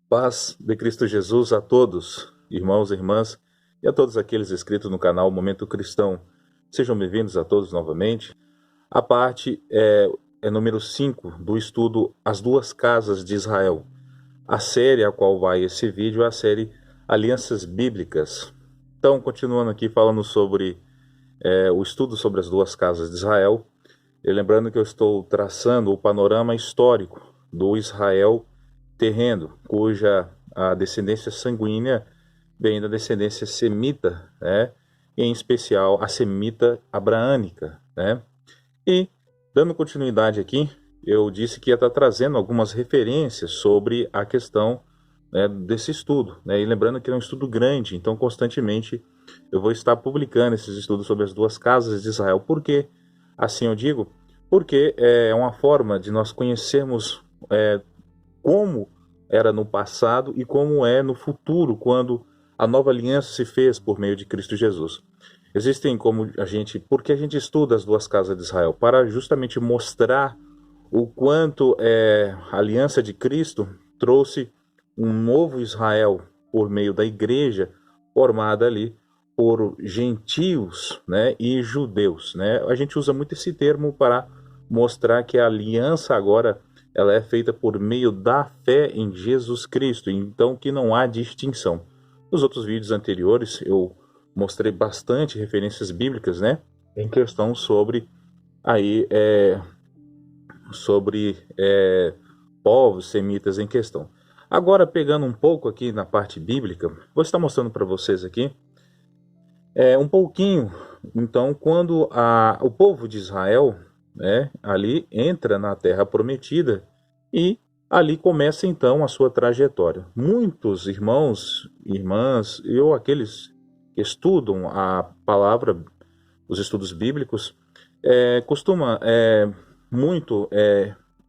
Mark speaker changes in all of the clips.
Speaker 1: Paz de Cristo Jesus a todos, irmãos e irmãs, e a todos aqueles inscritos no canal Momento Cristão. Sejam bem-vindos a todos novamente. A parte é número 5 do estudo As Duas Casas de Israel. A série a qual vai esse vídeo é a série Alianças Bíblicas. Então, continuando aqui falando sobre o estudo sobre as duas casas de Israel, e lembrando que eu estou traçando o panorama histórico do Israel terreno, cuja a descendência sanguínea vem da descendência semita, né? Em especial a semita abraânica, né? E, dando continuidade aqui, eu disse que ia estar trazendo algumas referências sobre a questão, né, desse estudo, né? E lembrando que é um estudo grande, então constantemente eu vou estar publicando esses estudos sobre as duas casas de Israel. Por que assim eu digo? Porque é uma forma de nós conhecermos como era no passado e como é no futuro, quando a nova aliança se fez por meio de Cristo Jesus. Existem porque a gente estuda as duas casas de Israel? Para justamente mostrar o quanto a aliança de Cristo trouxe um novo Israel por meio da igreja formada ali por gentios, né, e judeus, né? A gente usa muito esse termo para mostrar que a aliança agora ela é feita por meio da fé em Jesus Cristo, então que não há distinção. Nos outros vídeos anteriores eu mostrei bastante referências bíblicas, né, em questão sobre aí povos semitas em questão. Agora, pegando um pouco aqui na parte bíblica, vou estar mostrando para vocês aqui um pouquinho. Então, quando o povo de Israel, né, ali entra na Terra Prometida e ali começa então a sua trajetória. Muitos irmãos, irmãs, aqueles que estudam a palavra, os estudos bíblicos, costuma muito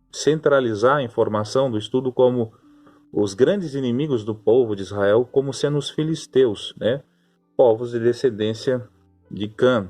Speaker 1: centralizar a informação do estudo como os grandes inimigos do povo de Israel, como sendo os filisteus, né? Povos de descendência de Cã.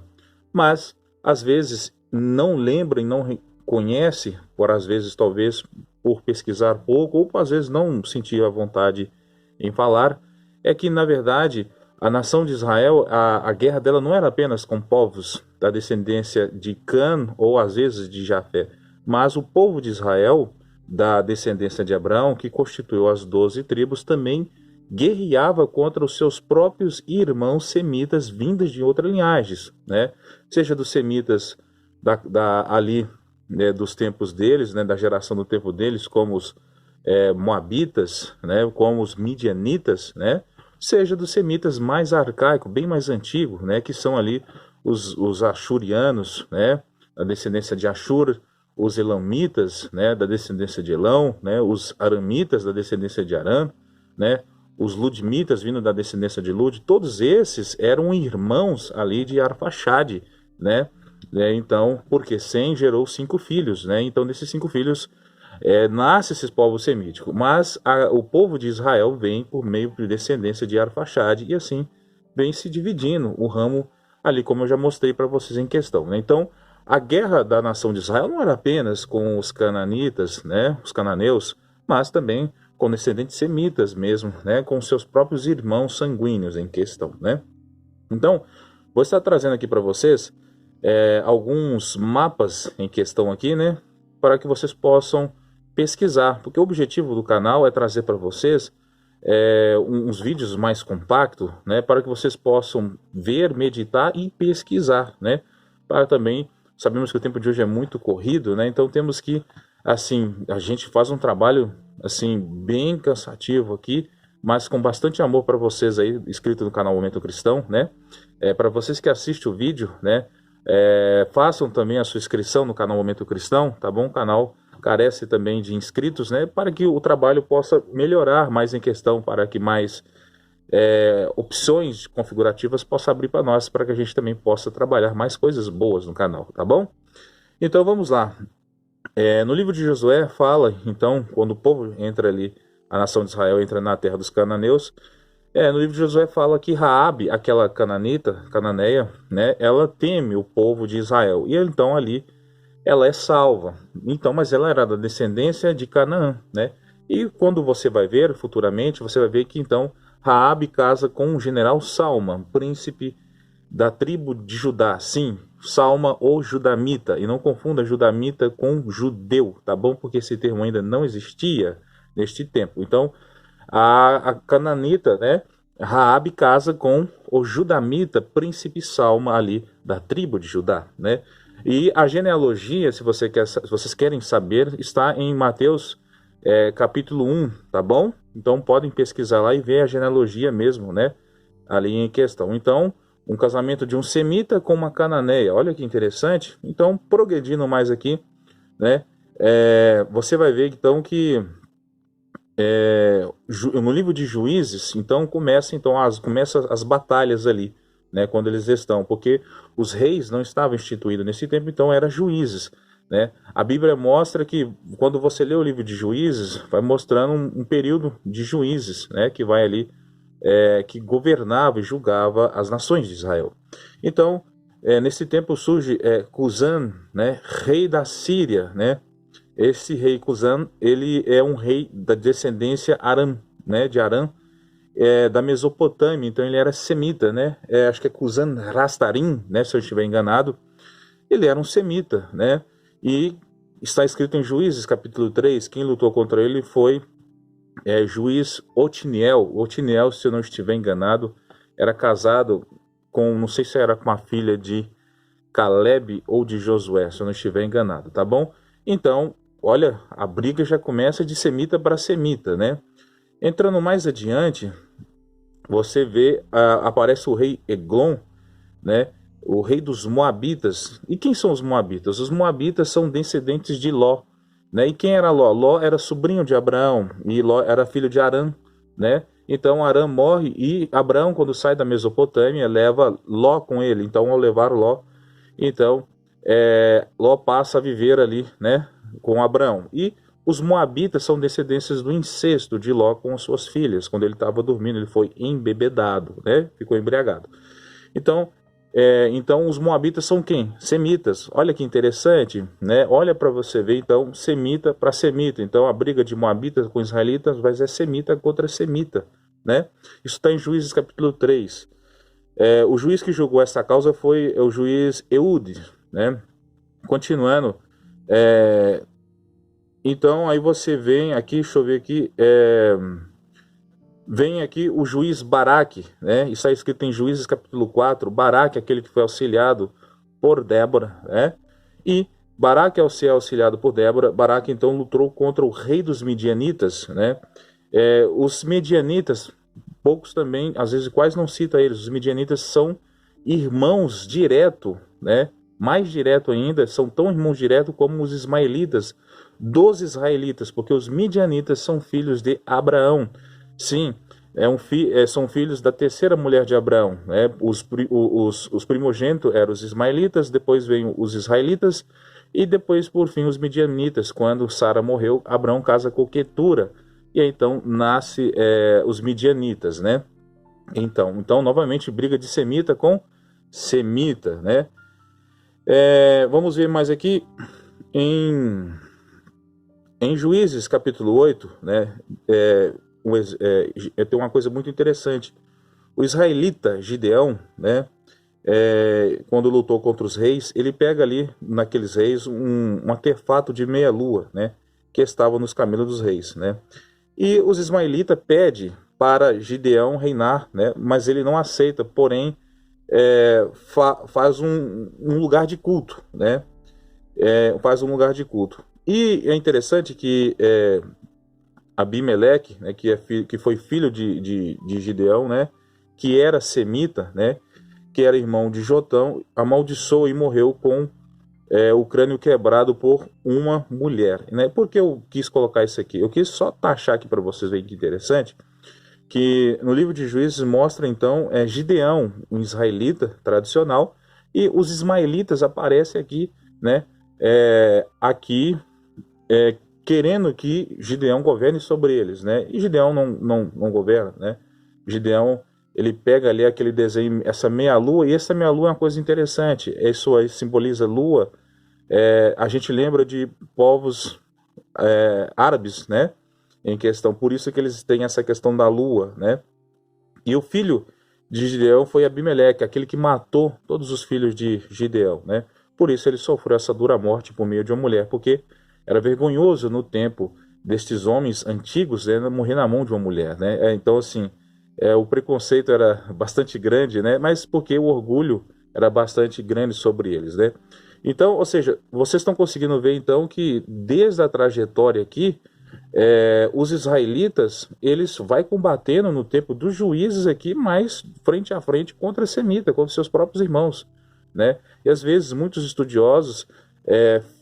Speaker 1: Mas, às vezes, não lembra e não reconhece, por às vezes, talvez, por pesquisar pouco, ou às vezes não sentir a vontade em falar, é que, na verdade, a nação de Israel, a guerra dela não era apenas com povos da descendência de Cã, ou às vezes de Jafé, mas o povo de Israel, da descendência de Abraão, que constituiu as 12 tribos, também guerreava contra os seus próprios irmãos semitas vindos de outras linhagens, né? Seja dos semitas ali, né, dos tempos deles, né, da geração do tempo deles, como os moabitas, né, como os midianitas, né? Seja dos semitas mais arcaicos, bem mais antigos, né, que são ali os axurianos, né, a descendência de Ashur, os elamitas, né, da descendência de Elão, né, os aramitas da descendência de Aram, né, os ludmitas vindo da descendência de Lud, todos esses eram irmãos ali de Arfaxade, né? Então, porque Sem gerou 5 filhos, né? Então, desses 5 filhos nasce esses povos semíticos, mas o povo de Israel vem por meio de descendência de Arfaxade e assim vem se dividindo o ramo ali, como eu já mostrei para vocês em questão, né? Então, a guerra da nação de Israel não era apenas com os cananitas, né? Os cananeus, mas também com descendentes semitas mesmo, né, com seus próprios irmãos sanguíneos em questão, né? Então, vou estar trazendo aqui para vocês alguns mapas em questão aqui, né, para que vocês possam pesquisar, porque o objetivo do canal é trazer para vocês uns vídeos mais compactos, né, para que vocês possam ver, meditar e pesquisar, né, para também, sabemos que o tempo de hoje é muito corrido, né, então temos que, assim, a gente faz um trabalho assim bem cansativo aqui, mas com bastante amor para vocês aí, inscrito no canal Momento Cristão, né? Para vocês que assistem o vídeo, né? Façam também a sua inscrição no canal Momento Cristão, tá bom? O canal carece também de inscritos, né? Para que o trabalho possa melhorar mais em questão, para que mais opções configurativas possam abrir para nós, para que a gente também possa trabalhar mais coisas boas no canal, tá bom? Então vamos lá. No livro de Josué fala, então, quando o povo entra ali, a nação de Israel entra na terra dos cananeus, no livro de Josué fala que Raabe, aquela cananeia, né, ela teme o povo de Israel, e então ali ela é salva. Então, mas ela era da descendência de Canaã, né? E quando você vai ver futuramente, você vai ver que então Raabe casa com o general Salma, príncipe da tribo de Judá. Sim, Salma ou Judamita, e não confunda Judamita com judeu, tá bom? Porque esse termo ainda não existia neste tempo. Então, a cananita, né? Raabe casa com o Judamita, príncipe Salma ali da tribo de Judá, né? E a genealogia, se vocês querem saber, está em Mateus capítulo 1, tá bom? Então podem pesquisar lá e ver a genealogia mesmo, né? Ali em questão. Então, um casamento de um semita com uma cananeia. Olha que interessante. Então, progredindo mais aqui, né? Você vai ver então que no livro de Juízes, então começa as batalhas ali, né, quando eles estão, porque os reis não estavam instituídos nesse tempo, então eram juízes, né? A Bíblia mostra que quando você lê o livro de Juízes, vai mostrando um período de juízes, né, que vai ali que governava e julgava as nações de Israel. Então, nesse tempo surge Cusã, né, rei da Síria, né? Esse rei Cusã, ele é um rei da descendência Aram, né, de Aram, da Mesopotâmia, então ele era semita, né? Acho que é Cusã Rastarim, né, se eu estiver enganado. Ele era um semita, né? E está escrito em Juízes, capítulo 3, quem lutou contra ele foi juiz Otiniel. Otiniel, se eu não estiver enganado, era casado com, não sei se era com a filha de Caleb ou de Josué, se eu não estiver enganado, tá bom? Então, olha, a briga já começa de semita para semita, né? Entrando mais adiante, você vê, aparece o rei Eglon, né? O rei dos Moabitas. E quem são os Moabitas? Os Moabitas são descendentes de Ló, né? E quem era Ló? Ló era sobrinho de Abraão e Ló era filho de Arã, né? Então Arã morre e Abraão, quando sai da Mesopotâmia, leva Ló com ele. Então, ao levar Ló, então Ló passa a viver ali, né, com Abraão. E os Moabitas são descendências do incesto de Ló com suas filhas. Quando ele estava dormindo, ele foi embebedado, né? Ficou embriagado. Então os Moabitas são quem? Semitas. Olha que interessante, né? Olha para você ver, então, semita para semita. Então a briga de Moabitas com israelitas vai ser semita contra semita, né? Isso está em Juízes capítulo 3. O juiz que julgou essa causa foi o juiz Eude, né? Continuando, então aí você vem aqui, deixa eu ver aqui, vem aqui o juiz Baraque, né? Isso está escrito em Juízes capítulo 4, Baraque, aquele que foi auxiliado por Débora, né? E Baraque, ao ser auxiliado por Débora, Baraque então lutou contra o rei dos Midianitas, né? Os Midianitas, poucos também, às vezes quase não cita eles, os Midianitas são irmãos direto, né? Mais direto ainda, são tão irmãos direto como os ismaelitas dos israelitas, porque os midianitas são filhos de Abraão. Sim, são filhos da terceira mulher de Abraão, né? Os primogênitos eram os ismaelitas, depois vem os israelitas e depois, por fim, os midianitas. Quando Sara morreu, Abraão casa com Quetura e aí, então nasce os midianitas, né? Então, novamente, briga de semita com semita, né? Vamos ver mais aqui em Juízes capítulo 8, né? Tem uma coisa muito interessante. O israelita Gideão, né? Quando lutou contra os reis, ele pega ali naqueles reis um artefato de meia-lua, né? Que estava nos camelos dos reis, né? E os ismaelitas pedem para Gideão reinar, né? Mas ele não aceita, porém faz um lugar de culto, né? Faz um lugar de culto. E é interessante que Abimeleque, né, que foi filho de Gideão, né, que era semita, né, que era irmão de Jotão, amaldiçoou e morreu com o crânio quebrado por uma mulher, né? Por que eu quis colocar isso aqui? Eu quis só taxar aqui para vocês verem que interessante, que no livro de Juízes mostra então Gideão, um israelita tradicional, e os ismaelitas aparecem aqui, né? Querendo que Gideão governe sobre eles, né? E Gideão não governa, né? Gideão, ele pega ali aquele desenho, essa meia-lua, e essa meia-lua é uma coisa interessante. Isso aí simboliza lua. A gente lembra de povos árabes, né? em questão. Por isso que eles têm essa questão da lua, né? E o filho de Gideão foi Abimeleque, aquele que matou todos os filhos de Gideão, né? Por isso ele sofreu essa dura morte por meio de uma mulher, porque era vergonhoso no tempo destes homens antigos, né, morrer na mão de uma mulher, né? Então, assim, o preconceito era bastante grande, né? Mas porque o orgulho era bastante grande sobre eles, né? Então, ou seja, vocês estão conseguindo ver então que desde a trajetória aqui, os israelitas, eles vai combatendo no tempo dos juízes aqui, mais frente a frente contra a semita, contra seus próprios irmãos, né? E às vezes muitos estudiosos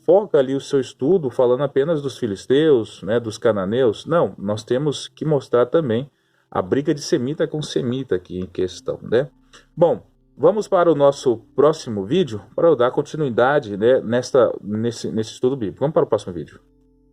Speaker 1: foca ali o seu estudo falando apenas dos filisteus, né, dos cananeus. Não, nós temos que mostrar também a briga de semita com semita aqui em questão, né? Bom, vamos para o nosso próximo vídeo para eu dar continuidade, né, nesse estudo bíblico. Vamos para o próximo vídeo.